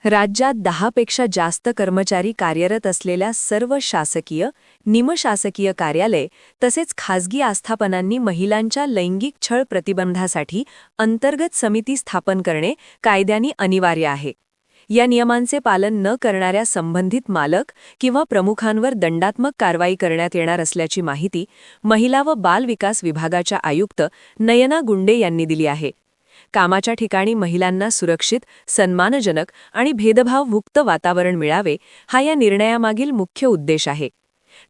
राज्यात 10पेक्षा जास्त कर्मचारी कार्यरत असलेल्या सर्व शासकीय, निमशासकीय कार्यालय तसेच खासगी आस्थापनांनी महिलांच्या लैंगिक छळ प्रतिबंधासाठी अंतर्गत समिती स्थापन करणे कायद्याने अनिवार्य आहे. या नियमांचे पालन न करणाऱ्या संबंधित मालक किंवा प्रमुखांवर दंडात्मक कारवाई करण्यात येणार असल्याची माहिती महिला व बाल विकास विभागाच्या आयुक्त नयना गुंडे यांनी दिली आहे. कामाच्या ठिकाणी महिलांना सुरक्षित, सन्मानजनक आणि भेदभावमुक्त वातावरण मिळावे हा या निर्णयामागील मुख्य उद्देश आहे.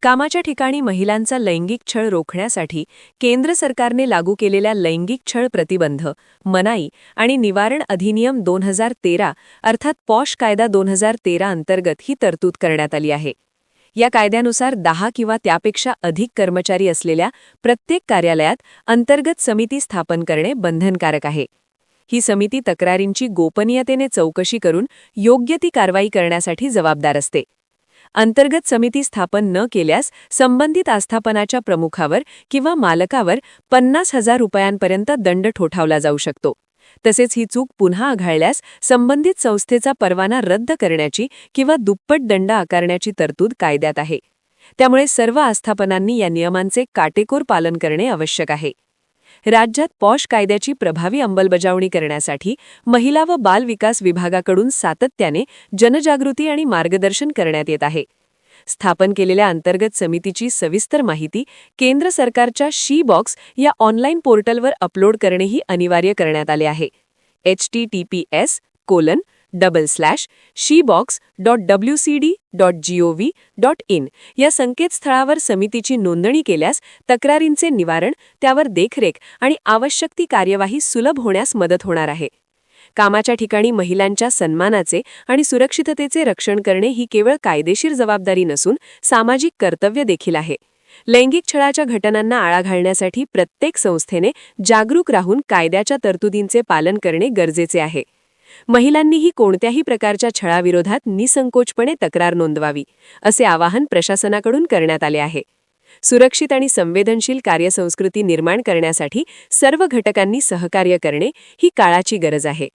कामाच्या ठिकाणी महिलांचा लैंगिक छळ रोखण्यासाठी केंद्र सरकारने लागू केलेल्या लैंगिक छळ प्रतिबंध, मनाई आणि निवारण अधिनियम 2013 अर्थात पॉश कायदा 2013 अंतर्गत ही तरतूद करण्यात आली आहे. या कायद्यानुसार 10 किंवा त्यापेक्षा अधिक कर्मचारी असलेल्या प्रत्येक कार्यालयात अंतर्गत समिती स्थापन करणे बंधनकारक आहे. ही समिती तक्रारींची गोपनीयतेने चौकशी करून योग्य ती कारवाई करण्यासाठी जबाबदार असते. अंतर्गत समिती स्थापन न केल्यास संबंधित आस्थापनाच्या प्रमुखावर किंवा मालकावर 50,000 रुपयांपर्यंत दंड ठोठावला जाऊ शकतो. तसेच ही चूक पुन्हा आढळल्यास संबंधित संस्थेचा परवाना रद्द करण्याची किंवा दुप्पट दंड आकारण्याची तरतूद कायद्यात आहे. त्यामुळे सर्व आस्थापनांनी या नियमांचे काटेकोर पालन करणे आवश्यक आहे. राज्यात पॉश कायद्याची प्रभावी अंमलबजावणी करण्यासाठी महिला व बाल विकास विभागाकडून सातत्याने जनजागृती आणि मार्गदर्शन करण्यात येत आहे. स्थापन केलेल्या अंतर्गत समितीची सविस्तर माहिती केंद्र सरकारच्या शी बॉक्स या ऑनलाईन पोर्टलवर अपलोड करणेही अनिवार्य करण्यात आले आहे. https://shebox.wcd.gov.in या संकेतस्थळावर समितीची नोंदणी केल्यास तक्रारींचे निवारण, त्यावर देखरेख आणि आवश्यक ती कार्यवाही सुलभ होण्यास मदत होणार आहे. कामाच्या ठिकाणी महिलांच्या सन्मानाचे आणि सुरक्षिततेचे रक्षण करणे ही केवळ कायदेशीर जबाबदारी नसून सामाजिक कर्तव्य देखील आहे. लैंगिक छळाच्या घटनांना आळा घालण्यासाठी प्रत्येक संस्थेने जागरूक राहून कायद्याच्या तरतुदींचे पालन करणे गरजेचे आहे. महिलांनीही कोणत्याही प्रकारच्या छळाविरोधात निसंकोचपणे तक्रार नोंदवावी, असे आवाहन प्रशासनाकडून करण्यात आले आहे. सुरक्षित आणि संवेदनशील कार्यसंस्कृती निर्माण करण्यासाठी सर्व घटकांनी सहकार्य करणे ही काळाची गरज आहे.